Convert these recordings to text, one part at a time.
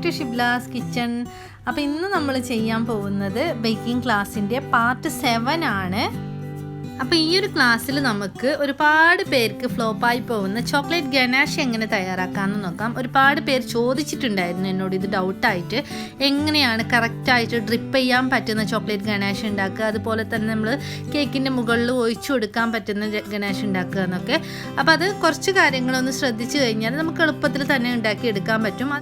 Back to Shibla's kitchen. അപ്പോൾ ഇന്ന് നമ്മൾ ചെയ്യാൻ പോകുന്നത് ബേക്കിംഗ് ക്ലാസ്സിൻ്റെ പാർട്ട് 7 ആണ്. അപ്പോൾ ഈ ഒരു ക്ലാസ്സിൽ നമുക്ക് ഒരുപാട് പേർക്ക് ഫ്ലോപ്പായി പോകുന്ന ചോക്ലേറ്റ് ഗനാഷ് എങ്ങനെ തയ്യാറാക്കാമെന്ന് നോക്കാം. ഒരുപാട് പേര് ചോദിച്ചിട്ടുണ്ടായിരുന്നു എന്നോട് ഇത് ഡൗട്ടായിട്ട്, എങ്ങനെയാണ് കറക്റ്റായിട്ട് ഡ്രിപ്പ് ചെയ്യാൻ പറ്റുന്ന ചോക്ലേറ്റ് ഗനാഷ് ഉണ്ടാക്കുക, അതുപോലെ തന്നെ നമ്മൾ കേക്കിൻ്റെ മുകളിൽ ഒഴിച്ചു കൊടുക്കാൻ പറ്റുന്ന ഗനാഷ് ഉണ്ടാക്കുക എന്നൊക്കെ. അപ്പോൾ അത് കുറച്ച് കാര്യങ്ങളൊന്ന് ശ്രദ്ധിച്ചു കഴിഞ്ഞാൽ നമുക്ക് എളുപ്പത്തിൽ തന്നെ ഉണ്ടാക്കിയെടുക്കാൻ പറ്റും.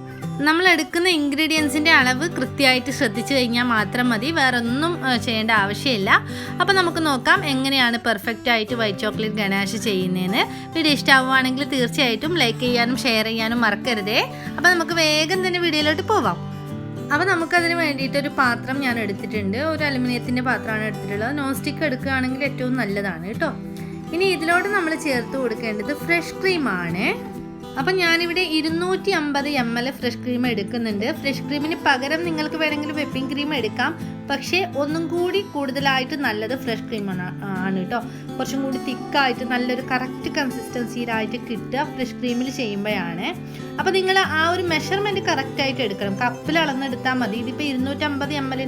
നമ്മൾ എടുക്കുന്ന ഇൻഗ്രീഡിയൻസിൻ്റെ അളവ് കൃത്യമായിട്ട് ശ്രദ്ധിച്ചു കഴിഞ്ഞാൽ മാത്രം മതി, വേറെ ഒന്നും ചെയ്യേണ്ട ആവശ്യമില്ല. അപ്പോൾ നമുക്ക് നോക്കാം എങ്ങനെയാണ് പെർഫെക്റ്റ് ആയിട്ട് വൈറ്റ് ചോക്ലേറ്റ് ഗനാഷ് ചെയ്യുന്നതെന്ന്. വീഡിയോ ഇഷ്ടമാവുകയാണെങ്കിൽ തീർച്ചയായിട്ടും ലൈക്ക് ചെയ്യാനും ഷെയർ ചെയ്യാനും മറക്കരുതേ. അപ്പോൾ നമുക്ക് വേഗം തന്നെ വീഡിയോയിലോട്ട് പോവാം. അപ്പോൾ നമുക്കതിന് വേണ്ടിയിട്ടൊരു പാത്രം ഞാൻ എടുത്തിട്ടുണ്ട്. ഒരു അലുമിനിയത്തിൻ്റെ പാത്രമാണ് എടുത്തിട്ടുള്ളത്. നോൺ സ്റ്റിക്ക് എടുക്കുകയാണെങ്കിൽ ഏറ്റവും നല്ലതാണ് കേട്ടോ. ഇനി ഇതിലോട്ട് നമ്മൾ ചേർത്ത് കൊടുക്കേണ്ടത് ഫ്രഷ് ക്രീമാണ്. അപ്പം ഞാനിവിടെ 250 ml ഫ്രഷ് ക്രീം എടുക്കുന്നുണ്ട്. ഫ്രഷ് ക്രീമിന് പകരം നിങ്ങൾക്ക് വേണമെങ്കിൽ വിപ്പിംഗ് ക്രീം എടുക്കാം, പക്ഷേ ഒന്നും കൂടി കൂടുതലായിട്ട് നല്ലത് ഫ്രഷ് ക്രീമാണ് കേട്ടോ. കുറച്ചും കൂടി തിക്കായിട്ട് നല്ലൊരു കറക്റ്റ് കൺസിസ്റ്റൻസിയിലായിട്ട് കിട്ടുക ഫ്രഷ് ക്രീമിൽ ചെയ്യുമ്പോഴാണ്. അപ്പോൾ നിങ്ങൾ ആ ഒരു മെഷർമെൻറ്റ് കറക്റ്റായിട്ട് എടുക്കണം. കപ്പിൽ അളന്നെടുത്താൽ മതി. ഇതിപ്പോൾ 250 ml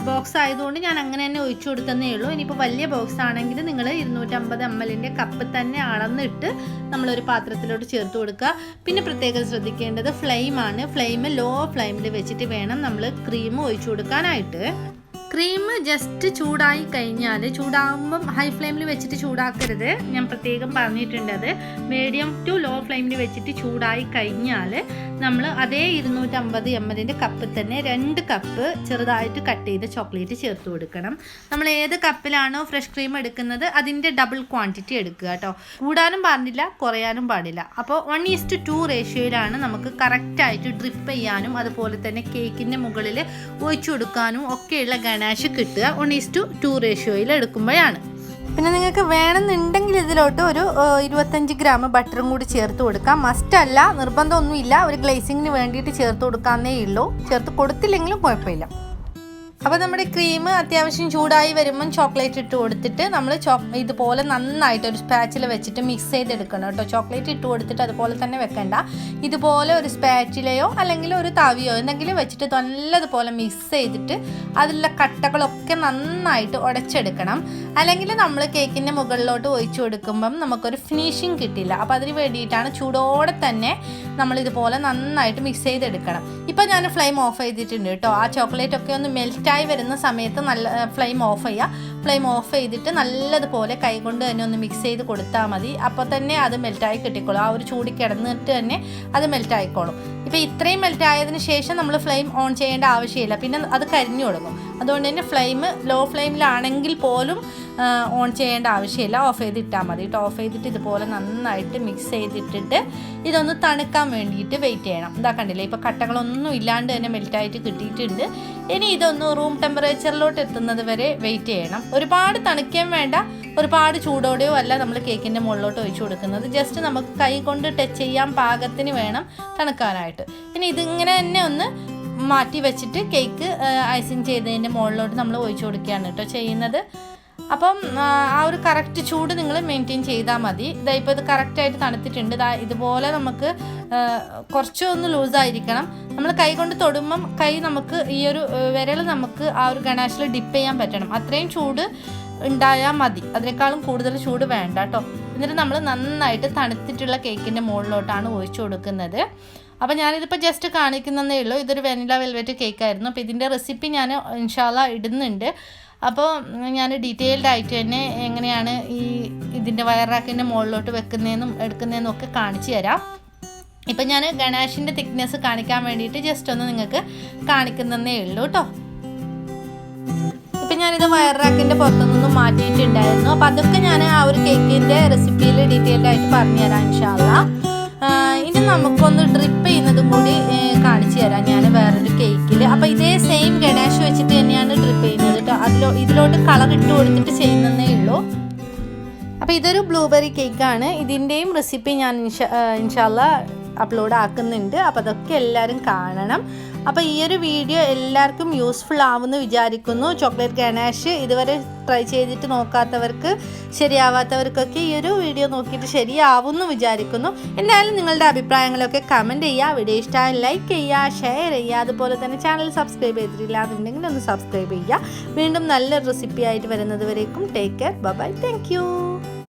ബോക്സ് ആയതുകൊണ്ട് ഞാൻ അങ്ങനെ തന്നെ ഒഴിച്ചു കൊടുത്തതേ ഉള്ളൂ. ഇനിയിപ്പോൾ വലിയ ബോക്സ് ആണെങ്കിൽ നിങ്ങൾ 250 ml കപ്പ് തന്നെ അളന്നിട്ട് നമ്മളൊരു പാത്രത്തിലോട്ട് ചേർത്ത് കൊടുക്കുക. പിന്നെ പ്രത്യേകം ശ്രദ്ധിക്കേണ്ടത് ഫ്ലെയിമാണ്. ഫ്ലെയിം ലോ ഫ്ലെയിമിൽ വെച്ചിട്ട് വേണം നമ്മൾ ക്രീം ഒഴിച്ചു കൊടുക്കാനായിട്ട്. ക്രീം ജസ്റ്റ് ചൂടായി കഴിഞ്ഞാൽ, ചൂടാകുമ്പം ഹൈ ഫ്ലെയിമിൽ വെച്ചിട്ട് ചൂടാക്കരുത്, ഞാൻ പ്രത്യേകം പറഞ്ഞിട്ടുണ്ട്. അത് മീഡിയം ടു ലോ ഫ്ലെയിമിൽ വെച്ചിട്ട് ചൂടായി കഴിഞ്ഞാൽ നമ്മൾ അതേ 250 ml കപ്പിൽ തന്നെ 2 കപ്പ് ചെറുതായിട്ട് കട്ട് ചെയ്ത് ചോക്ലേറ്റ് ചേർത്ത് കൊടുക്കണം. നമ്മൾ ഏത് കപ്പിലാണോ ഫ്രഷ് ക്രീം എടുക്കുന്നത് അതിൻ്റെ ഡബിൾ ക്വാണ്ടിറ്റി എടുക്കുക കേട്ടോ. കൂടാനും പാടില്ല, കുറയാനും പാടില്ല. അപ്പോൾ 1:2 റേഷ്യോയിലാണ് നമുക്ക് കറക്റ്റായിട്ട് ഡ്രിപ്പ് ചെയ്യാനും അതുപോലെ തന്നെ കേക്കിൻ്റെ മുകളിൽ ഒഴിച്ചു കൊടുക്കാനും ഒക്കെയുള്ള ഗനാഷ് കിട്ടുക 1:2 റേഷ്യോയിൽ എടുക്കുമ്പോഴാണ്. പിന്നെ നിങ്ങൾക്ക് വേണമെന്നുണ്ടെങ്കിൽ ഇതിലോട്ട് ഒരു 25 ഗ്രാം ബട്ടറും കൂടി ചേർത്ത് കൊടുക്കാം. മസ്റ്റല്ല, നിർബന്ധമൊന്നുമില്ല. ഒരു ഗ്ലേസിങ്ങിന് വേണ്ടിയിട്ട് ചേർത്ത് കൊടുക്കാന്നേ ഉള്ളൂ. ചേർത്ത് കൊടുത്തില്ലെങ്കിലും കുഴപ്പമില്ല. അപ്പോൾ നമ്മുടെ ക്രീം അത്യാവശ്യം ചൂടായി വരുമ്പം ചോക്ലേറ്റ് ഇട്ട് കൊടുത്തിട്ട് നമ്മൾ ഇതുപോലെ നന്നായിട്ട് ഒരു സ്പാച്ചില വെച്ചിട്ട് മിക്സ് ചെയ്തെടുക്കണം കേട്ടോ. ചോക്ലേറ്റ് ഇട്ട് കൊടുത്തിട്ട് അതുപോലെ തന്നെ വെക്കണ്ട. ഇതുപോലെ ഒരു സ്പാച്ചിലയോ അല്ലെങ്കിൽ ഒരു തവിയോ എന്തെങ്കിലും വെച്ചിട്ട് നല്ലതുപോലെ മിക്സ് ചെയ്തിട്ട് അതിലുള്ള കട്ടകളൊക്കെ നന്നായിട്ട് ഉടച്ചെടുക്കണം. അല്ലെങ്കിൽ നമ്മൾ കേക്കിൻ്റെ മുകളിലോട്ട് ഒഴിച്ചു കൊടുക്കുമ്പം നമുക്കൊരു ഫിനിഷിങ് കിട്ടില്ല. അപ്പോൾ അതിന് വേണ്ടിയിട്ടാണ് ചൂടോടെ തന്നെ നമ്മളിതുപോലെ നന്നായിട്ട് മിക്സ് ചെയ്തെടുക്കണം. ഇപ്പോൾ ഞാൻ ഫ്ലെയിം ഓഫ് ചെയ്തിട്ടുണ്ട് കേട്ടോ. ആ ചോക്ലേറ്റ് ഒക്കെ ഒന്ന് മെൽറ്റായി വരുന്ന സമയത്ത് നല്ല ഫ്ലെയിം ഓഫ് ചെയ്യുക. ഫ്ലെയിം ഓഫ് ചെയ്തിട്ട് നല്ലതുപോലെ കൈകൊണ്ട് തന്നെ ഒന്ന് മിക്സ് ചെയ്ത് കൊടുത്താൽ മതി. അപ്പോൾ തന്നെ അത് മെൽറ്റായി കിട്ടിക്കോളും. ആ ഒരു ചൂടി കിടന്നിട്ട് തന്നെ അത് മെൽറ്റായിക്കോളും. ഇപ്പോൾ ഇത്രയും മെൽറ്റായതിന് ശേഷം നമ്മൾ ഫ്ലെയിം ഓൺ ചെയ്യേണ്ട ആവശ്യമില്ല, പിന്നെ അത് കരിഞ്ഞു തുടങ്ങും. അതുകൊണ്ട് തന്നെ ഫ്ലെയിം ലോ ഫ്ലെയിമിലാണെങ്കിൽ പോലും ഓൺ ചെയ്യേണ്ട ആവശ്യമില്ല, ഓഫ് ചെയ്തിട്ടാൽ മതി കേട്ടോ. ഓഫ് ചെയ്തിട്ട് ഇതുപോലെ നന്നായിട്ട് മിക്സ് ചെയ്തിട്ടിട്ട് ഇതൊന്ന് തണുക്കാൻ വേണ്ടിയിട്ട് വെയിറ്റ് ചെയ്യണം. ഇതാ കണ്ടില്ലേ, ഇപ്പോൾ കട്ടകളൊന്നും ഇല്ലാണ്ട് തന്നെ മെൽറ്റായിട്ട് കിട്ടിയിട്ടുണ്ട്. ഇനി ഇതൊന്ന് റൂം ടെമ്പറേച്ചറിലോട്ട് എത്തുന്നത് വരെ വെയിറ്റ് ചെയ്യണം. ഒരുപാട് തണുക്കാൻ വേണ്ട, ഒരുപാട് ചൂടോടെയോ അല്ല നമ്മൾ കേക്കിൻ്റെ മുകളിലോട്ട് ഒഴിച്ചു കൊടുക്കുന്നത്. ജസ്റ്റ് നമുക്ക് കൈ കൊണ്ട് ടച്ച് ചെയ്യാൻ പാകത്തിന് വേണം തണുക്കാനായിട്ട്. ഇനി ഇതിങ്ങനെ തന്നെ ഒന്ന് മാറ്റി വെച്ചിട്ട് കേക്ക് ഐസിങ് ചെയ്തതിൻ്റെ മുകളിലോട്ട് നമ്മൾ ഒഴിച്ചു കൊടുക്കുകയാണ് കേട്ടോ ചെയ്യുന്നത്. അപ്പം ആ ഒരു കറക്റ്റ് ചൂട് നിങ്ങൾ മെയിൻറ്റെയിൻ ചെയ്താൽ മതി. ഇപ്പോൾ ഇത് കറക്റ്റായിട്ട് തണുത്തിട്ടുണ്ട്. ഇതുപോലെ നമുക്ക് കുറച്ചൊന്ന് ലൂസായിരിക്കണം. നമ്മൾ കൈ കൊണ്ട് തൊടുമ്പം നമുക്ക് ഈ ഒരു വിരൽ നമുക്ക് ആ ഒരു ഗനാഷിൽ ഡിപ്പ് ചെയ്യാൻ പറ്റണം. അത്രയും ചൂട് ഉണ്ടായാൽ മതി, അതിനേക്കാളും കൂടുതൽ ചൂട് വേണ്ട കേട്ടോ. എന്നിട്ട് നമ്മൾ നന്നായിട്ട് തണുത്തിട്ടുള്ള കേക്കിൻ്റെ മുകളിലോട്ടാണ് ഒഴിച്ചു കൊടുക്കുന്നത്. അപ്പോൾ ഞാനിതിപ്പോൾ ജസ്റ്റ് കാണിക്കുന്നതേ ഉള്ളൂ. ഇതൊരു വെനില വെൽവെറ്റ് കേക്കായിരുന്നു. അപ്പോൾ ഇതിൻ്റെ റെസിപ്പി ഞാൻ ഇൻഷാല്ലാ ഇടുന്നുണ്ട്. അപ്പോൾ ഞാൻ ഡീറ്റെയിൽഡ് ആയിട്ട് തന്നെ എങ്ങനെയാണ് ഇതിൻ്റെ വയർ റാക്കിൻ്റെ മുകളിലോട്ട് വെക്കുന്നതെന്നും എടുക്കുന്നതെന്നും ഒക്കെ കാണിച്ചു തരാം. ഇപ്പം ഞാൻ ഗനാഷിൻ്റെ തിക്നെസ് കാണിക്കാൻ വേണ്ടിയിട്ട് ജസ്റ്റ് ഒന്ന് നിങ്ങൾക്ക് കാണിക്കുന്നതേ ഉള്ളൂ കേട്ടോ. ഇപ്പം ഞാനിത് വയർ റാക്കിൻ്റെ പുറത്തുനിന്നും മാറ്റിയിട്ടുണ്ടായിരുന്നു. അപ്പോൾ അതൊക്കെ ഞാൻ ആ ഒരു കേക്കിൻ്റെ റെസിപ്പിയിൽ ഡീറ്റെയിൽഡ് ആയിട്ട് പറഞ്ഞുതരാം ഇൻഷാല്ലാ. ഇനി നമുക്കൊന്ന് ഡ്രിപ്പ് ചെയ്യുന്നതും കൂടി കാണിച്ചു തരാം ഞാൻ വേറൊരു കേക്കിൽ. അപ്പോൾ ഇതേ സെയിം ഗനാഷ് വെച്ചിട്ട് തന്നെയാണ് ഡ്രിപ്പ് ചെയ്യുന്നത് കേട്ടോ. ഇതിലോട്ട് കളർ ഇട്ട് കൊടുത്തിട്ട് ചെയ്യുന്നതേ ഉള്ളൂ. അപ്പോൾ ഇതൊരു ബ്ലൂബെറി കേക്കാണ്. ഇതിൻ്റെയും റെസിപ്പി ഞാൻ ഇൻഷാല്ലാ അപ്ലോഡ് ആക്കുന്നുണ്ട്. അപ്പോൾ അതൊക്കെ എല്ലാവരും കാണണം. അപ്പോൾ ഈ ഒരു വീഡിയോ എല്ലാവർക്കും യൂസ്ഫുൾ ആവുമെന്ന് വിചാരിക്കുന്നു. ചോക്ലേറ്റ് ഗനാഷ് ഇതുവരെ ട്രൈ ചെയ്തിട്ട് നോക്കാത്തവർക്ക്, ശരിയാവാത്തവർക്കൊക്കെ ഈ ഒരു വീഡിയോ നോക്കിയിട്ട് ശരിയാവുമെന്ന് വിചാരിക്കുന്നു. എന്തായാലും നിങ്ങളുടെ അഭിപ്രായങ്ങളൊക്കെ കമൻറ്റ് ചെയ്യുക. വീഡിയോ ഇഷ്ടമായി ലൈക്ക് ചെയ്യുക, ഷെയർ ചെയ്യുക. അതുപോലെ തന്നെ ചാനൽ സബ്സ്ക്രൈബ് ചെയ്തിട്ടില്ല എന്നുണ്ടെങ്കിൽ ഒന്ന് സബ്സ്ക്രൈബ് ചെയ്യുക. വീണ്ടും നല്ലൊരു റെസിപ്പി ആയിട്ട് വരുന്നത് വരേക്കും take care, bye bye, thank you.